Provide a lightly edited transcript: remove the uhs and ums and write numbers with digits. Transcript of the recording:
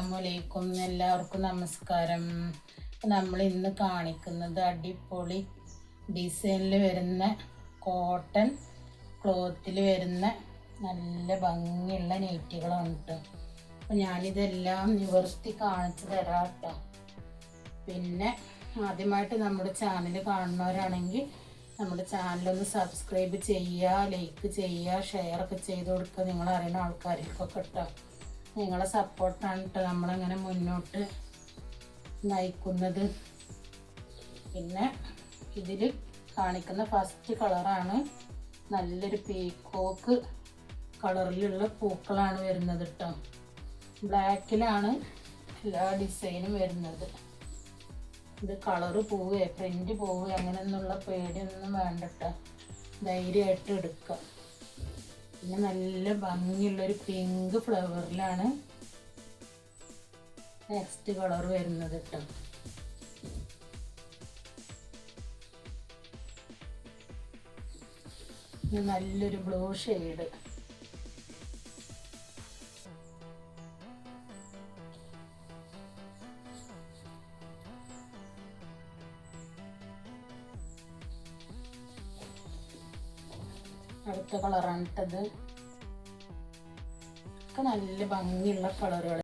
അസ്സലാമലൈക്കും, എല്ലാവർക്കും നമസ്കാരം. നമ്മൾ ഇന്ന് കാണിക്കുന്നത് അടിപൊളി ഡിസൈനിൽ വരുന്ന കോട്ടൺ ക്ലോത്തിൽ വരുന്ന നല്ല ഭംഗിയുള്ള നൈറ്റികളാണ് കേട്ടോ. അപ്പോൾ ഞാനിതെല്ലാം നിവർത്തി കാണിച്ചു തരാം കേട്ടോ. പിന്നെ ആദ്യമായിട്ട് നമ്മുടെ ചാനൽ കാണുന്നവരാണെങ്കിൽ നമ്മുടെ ചാനലൊന്ന് സബ്സ്ക്രൈബ് ചെയ്യുക, ലൈക്ക് ചെയ്യുക, ഷെയറൊക്കെ ചെയ്ത് കൊടുക്കുക നിങ്ങൾ അറിയുന്ന ആൾക്കാർക്കൊക്കെ കേട്ടോ. നിങ്ങളെ സപ്പോർട്ടാണ് കേട്ടോ നമ്മളങ്ങനെ മുന്നോട്ട് നയിക്കുന്നത്. പിന്നെ ഇതിൽ കാണിക്കുന്ന ഫസ്റ്റ് കളറാണ് നല്ലൊരു പീക്കോക്ക് കളറിലുള്ള പൂക്കളാണ് വരുന്നത് കേട്ടോ. ബ്ലാക്കിലാണ് എല്ലാ ഡിസൈനും വരുന്നത്. ഇത് കളറ് പോവുക പ്രിൻ്റ് പോവുക അങ്ങനെയൊന്നുള്ള പേടിയൊന്നും വേണ്ട കേട്ടോ, ധൈര്യമായിട്ട് എടുക്കുക. പിന്നെ നല്ല ഭംഗിയുള്ളൊരു പിങ്ക് ഫ്ലവറിലാണ് നെക്സ്റ്റ് കളർ വരുന്നത് കേട്ടോ. നല്ലൊരു ബ്ലൂ ഷെയ്ഡ്. അടുത്ത കളറാണ് ഇട്ടത്. ഒക്കെ നല്ല ഭംഗിയുള്ള കളറുകൾ.